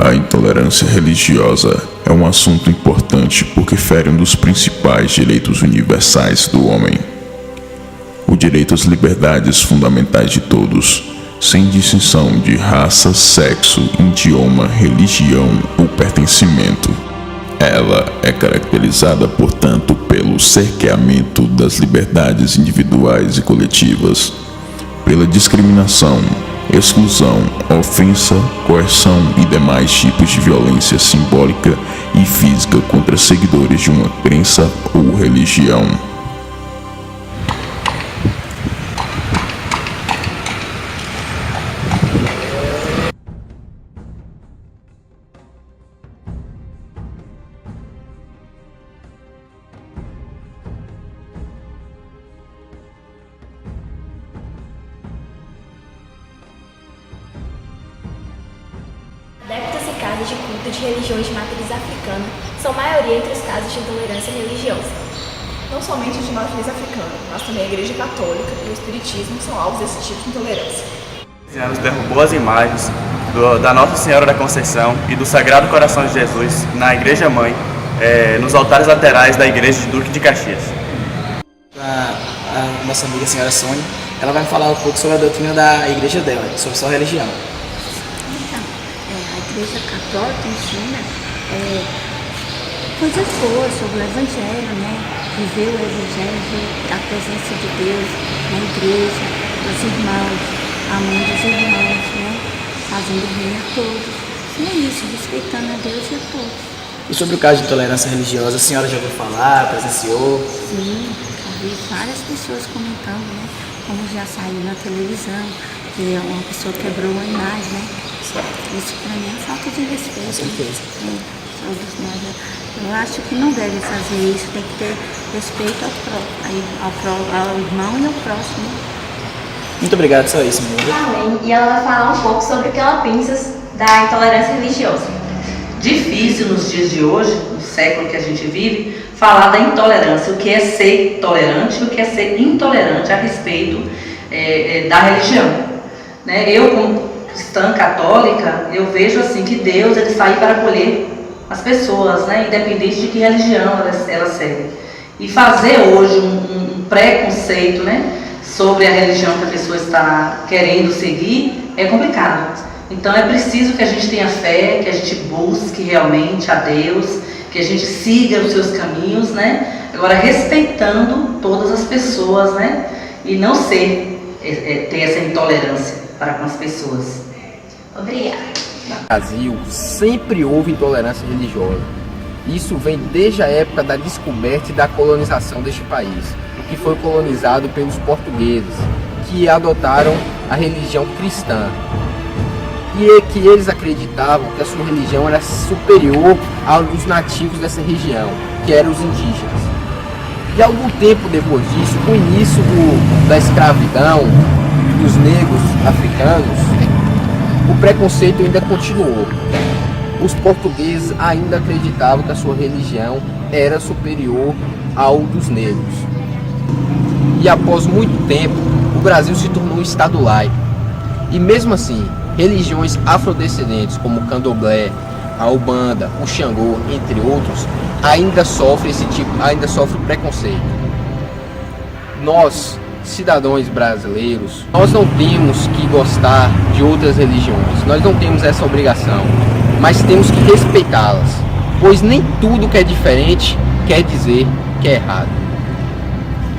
A intolerância religiosa é um assunto importante porque fere um dos principais direitos universais do homem. O direito às liberdades fundamentais de todos, sem distinção de raça, sexo, idioma, religião ou pertencimento. Ela é caracterizada, portanto, pelo cerceamento das liberdades individuais e coletivas, pela discriminação, exclusão, ofensa, coerção e demais tipos de violência simbólica e física contra seguidores de uma crença ou religião. Adeptos e casas de culto de religiões de matriz africana são maioria entre os casos de intolerância religiosa. Não somente de matriz africana, mas também a Igreja Católica e o Espiritismo são alvos desse tipo de intolerância. Anos derrubou as imagens da Nossa Senhora da Conceição e do Sagrado Coração de Jesus na Igreja Mãe, nos altares laterais da Igreja de Duque de Caxias. A nossa amiga senhora Sônia, ela vai falar um pouco sobre a doutrina da igreja dela, sobre sua religião. A Igreja Católica ensina coisas boas sobre o Evangelho, né? Viver o Evangelho, ver a presença de Deus na igreja, os irmãos, amando os irmãos, né? Fazendo bem a todos. E é isso, respeitando a Deus e a todos. E sobre o caso de intolerância religiosa, a senhora já ouviu falar, presenciou? Sim, já vi várias pessoas comentando, né? Como já saiu na televisão, que uma pessoa quebrou uma imagem, né? Isso para mim é falta de respeito. Com certeza. Eu acho que não deve fazer isso, tem que ter respeito ao irmão e ao próximo. Muito obrigado, só isso, meu Além, e ela vai falar um pouco sobre o que ela pensa da intolerância religiosa. Difícil nos dias de hoje, no século que a gente vive, falar da intolerância, o que é ser tolerante e o que é ser intolerante a respeito da religião. Né? Eu, como cristã católica, eu vejo assim que Deus ele sai para acolher as pessoas, né? Independente de que religião elas seguem. E fazer hoje um preconceito, né? Sobre a religião que a pessoa está querendo seguir é complicado. Então é preciso que a gente tenha fé, que a gente busque realmente a Deus, que a gente siga os seus caminhos, né? Agora respeitando todas as pessoas, né? E não ter essa intolerância para com as pessoas. Obrigada. No Brasil sempre houve intolerância religiosa. Isso vem desde a época da descoberta e da colonização deste país, que foi colonizado pelos portugueses, que adotaram a religião cristã. E é que eles acreditavam que a sua religião era superior aos nativos dessa região, que eram os indígenas. E algum tempo depois disso, com o início da escravidão dos negros africanos, o preconceito ainda continuou. Os portugueses ainda acreditavam que a sua religião era superior ao dos negros. E após muito tempo, o Brasil se tornou um estado laico. E mesmo assim, religiões afrodescendentes como o candomblé, a umbanda, o xangô, entre outros, ainda sofrem preconceito. Nós, cidadãos brasileiros, nós não temos que gostar de outras religiões, nós não temos essa obrigação, mas temos que respeitá-las, pois nem tudo que é diferente quer dizer que é errado.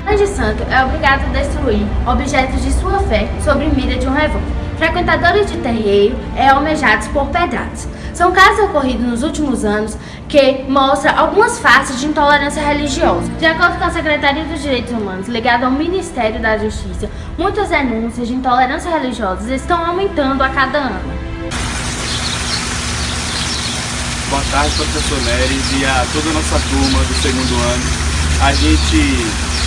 O anjo santo é obrigado a destruir objetos de sua fé sob mira de um revólver. Frequentadores de terreiro almejados por pedradas. São casos ocorridos nos últimos anos que mostram algumas faces de intolerância religiosa. De acordo com a Secretaria dos Direitos Humanos, ligada ao Ministério da Justiça, muitas denúncias de intolerância religiosa estão aumentando a cada ano. Boa tarde, professor Neres e a toda a nossa turma do segundo ano. A gente,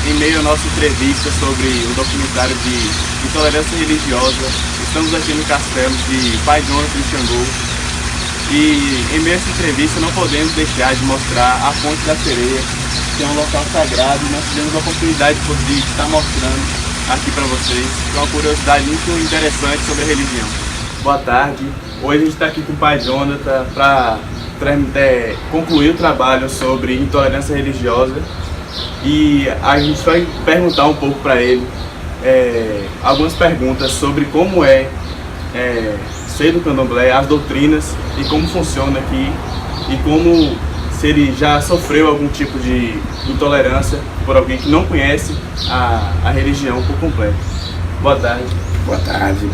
em meio à nossa entrevista sobre o documentário de intolerância religiosa, estamos aqui no castelo de Pai Jonathan Xangô. E em meio a essa entrevista não podemos deixar de mostrar a Fonte da Sereia, que é um local sagrado, e nós tivemos a oportunidade de estar mostrando aqui para vocês, que é uma curiosidade muito interessante sobre a religião. Boa tarde, Hoje a gente está aqui com o pai Jonathan para concluir o trabalho sobre intolerância religiosa e a gente vai perguntar um pouco para ele algumas perguntas sobre como ser do candomblé, as doutrinas e como funciona aqui e como se ele já sofreu algum tipo de intolerância por alguém que não conhece a religião por completo. Boa tarde. Boa tarde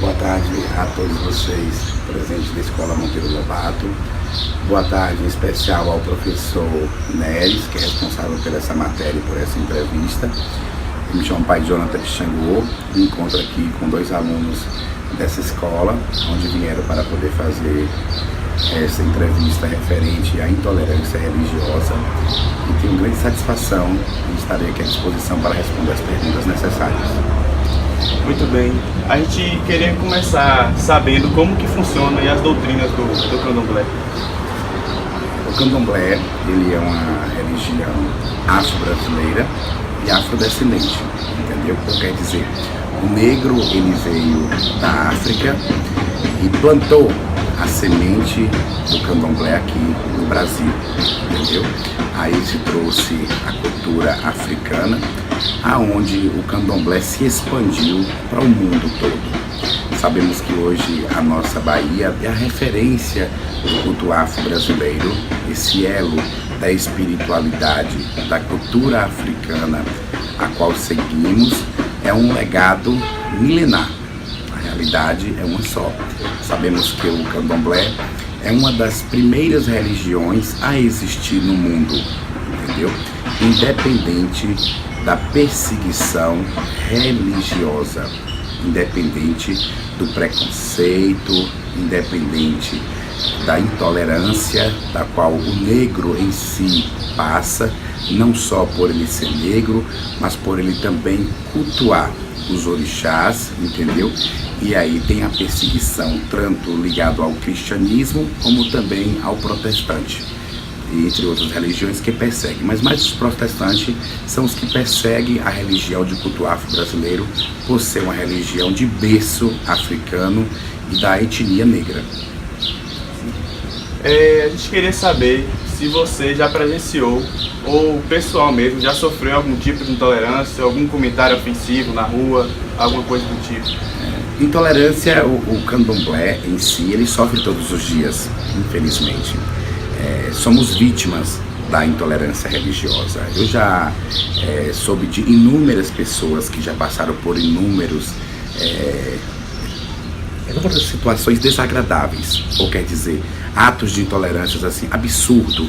a todos vocês presentes da Escola Monteiro Lobato. Boa tarde em especial ao professor Neres, que é responsável por essa matéria e por essa entrevista. Eu me chamo pai Jonathan Xangô, me encontro aqui com 2 alunos dessa escola, onde vieram para poder fazer essa entrevista referente à intolerância religiosa e tenho grande satisfação em estar aqui à disposição para responder as perguntas necessárias. Muito bem. A gente queria começar sabendo como que funciona as doutrinas do candomblé. O candomblé, ele é uma religião afro-brasileira e afrodescendente, entendeu? O que quer dizer? O negro, ele veio da África e plantou a semente do candomblé aqui no Brasil, entendeu? Aí se trouxe a cultura africana, aonde o candomblé se expandiu para o mundo todo. Sabemos que hoje a nossa Bahia é a referência do culto afro-brasileiro, esse elo da espiritualidade, da cultura africana a qual seguimos, é um legado milenar. A realidade é uma só. Sabemos que o candomblé é uma das primeiras religiões a existir no mundo, entendeu? Independente da perseguição religiosa, independente do preconceito, independente da intolerância da qual o negro em si passa, não só por ele ser negro, mas por ele também cultuar os orixás, entendeu? E aí tem a perseguição tanto ligado ao cristianismo como também ao protestante, entre outras religiões que perseguem, mas mais os protestantes são os que perseguem a religião de culto afro-brasileiro por ser uma religião de berço africano e da etnia negra. A gente queria saber se você já presenciou ou o pessoal mesmo já sofreu algum tipo de intolerância, algum comentário ofensivo na rua, alguma coisa do tipo. Intolerância, o candomblé em si, ele sofre todos os dias, infelizmente. Somos vítimas da intolerância religiosa. Eu já soube de inúmeras pessoas que já passaram por inúmeras situações desagradáveis, ou quer dizer, atos de intolerâncias assim, absurdo,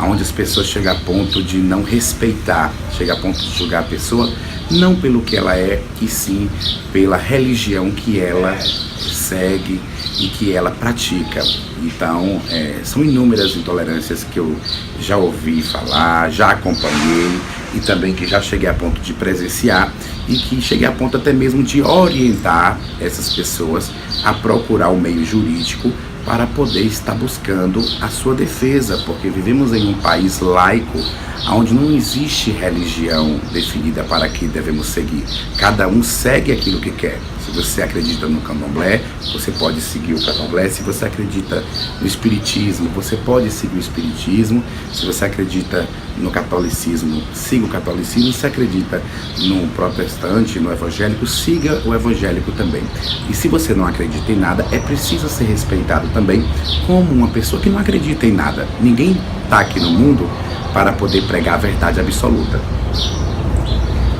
onde as pessoas chegam a ponto de não respeitar, chegam a ponto de julgar a pessoa, não pelo que ela é, e sim pela religião que ela segue e que ela pratica. Então, são inúmeras intolerâncias que eu já ouvi falar, já acompanhei e também que já cheguei a ponto de presenciar e que cheguei a ponto até mesmo de orientar essas pessoas a procurar o meio jurídico para poder estar buscando a sua defesa, porque vivemos em um país laico, onde não existe religião definida para que devemos seguir. Cada um segue aquilo que quer. Se você acredita no candomblé, você pode seguir o candomblé. Se você acredita no espiritismo, você pode seguir o espiritismo. Se você acredita no catolicismo, siga o catolicismo. Se acredita no protestante, no evangélico, siga o evangélico também. E se você não acredita em nada, é preciso ser respeitado também como uma pessoa que não acredita em nada. Ninguém está aqui no mundo para poder pregar a verdade absoluta.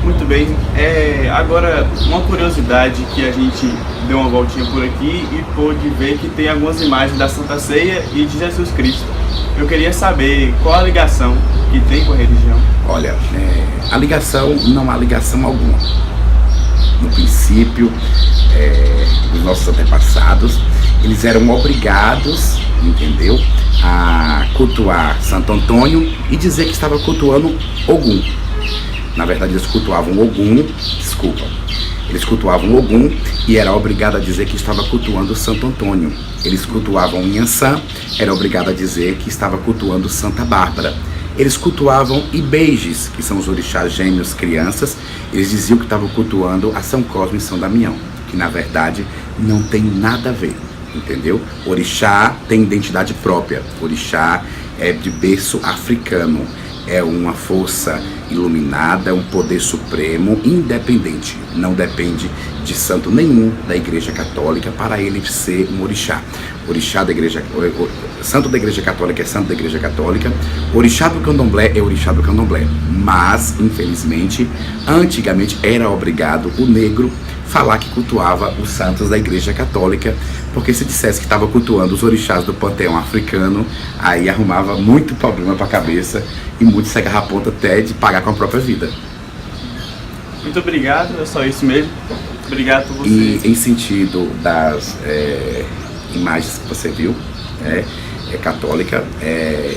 Muito bem. Agora, uma curiosidade que a gente deu uma voltinha por aqui e pôde ver que tem algumas imagens da Santa Ceia e de Jesus Cristo. Eu queria saber qual a ligação que tem com a religião. Olha, a ligação, não há ligação alguma. No princípio, os nossos antepassados, eles eram obrigados, entendeu, a cultuar Santo Antônio e dizer que estava cultuando Ogum. Na verdade, eles cultuavam Ogum, eles cultuavam Ogum e era obrigado a dizer que estava cultuando Santo Antônio. Eles cultuavam Inhansã, era obrigado a dizer que estava cultuando Santa Bárbara. Eles cultuavam Ibejis, que são os orixás gêmeos crianças, eles diziam que estavam cultuando a São Cosme e São Damião, que na verdade não tem nada a ver. entendeu? Orixá tem identidade própria. Orixá é de berço africano. É uma força iluminada, um poder supremo, independente. Não depende de santo nenhum da Igreja Católica para ele ser um orixá. Orixá da Igreja, santo da Igreja Católica é santo da Igreja Católica. Orixá do Candomblé é orixá do Candomblé. Mas, infelizmente, antigamente era obrigado o negro falar que cultuava os santos da Igreja Católica, porque se dissesse que estava cultuando os orixás do panteão africano, aí arrumava muito problema para a cabeça e muitos se agarram a ponta até de pagar com a própria vida. Muito obrigado, é só isso mesmo. Obrigado por você. E em sentido das imagens que você viu, é católica,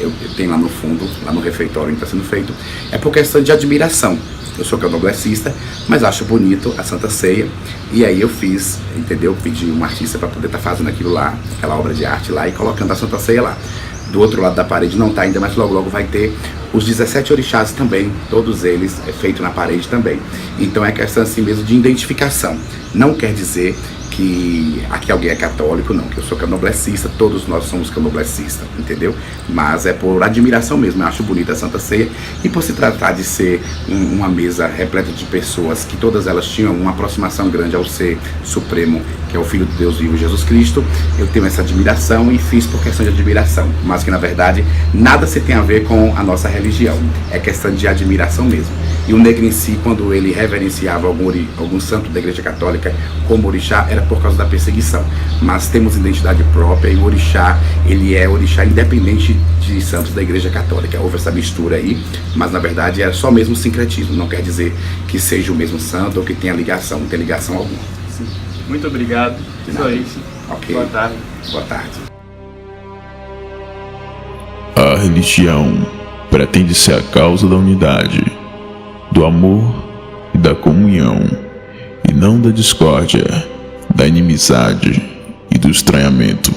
eu tenho lá no fundo, lá no refeitório que está sendo feito, é por questão de admiração. Eu sou candomblessista, mas acho bonito a Santa Ceia, e aí eu fiz, entendeu? Pedi um artista para poder estar fazendo aquilo lá, aquela obra de arte lá, e colocando a Santa Ceia lá. Do outro lado da parede não está ainda, mas logo logo vai ter os 17 orixás também, todos eles feitos na parede também. Então é questão assim mesmo de identificação. Não quer dizer que aqui alguém é católico, não, que eu sou candomblessista, todos nós somos candomblecistas, entendeu? Mas é por admiração mesmo, eu acho bonita a Santa Ceia, e por se tratar de ser uma mesa repleta de pessoas que todas elas tinham uma aproximação grande ao Ser Supremo, que é o Filho de Deus vivo, Jesus Cristo, eu tenho essa admiração e fiz por questão de admiração, mas que na verdade nada se tem a ver com a nossa religião, é questão de admiração mesmo. E o negro em si, quando ele reverenciava algum santo da Igreja Católica como orixá, era por causa da perseguição. Mas temos identidade própria e o orixá, ele é orixá independente de santos da Igreja Católica. Houve essa mistura aí, mas na verdade é só mesmo sincretismo. Não quer dizer que seja o mesmo santo ou que tenha ligação, não tem ligação alguma. Sim. Muito obrigado. Só isso. Ok. Boa tarde. Boa tarde. A religião pretende ser a causa da unidade, do amor e da comunhão, e não da discórdia, da inimizade e do estranhamento.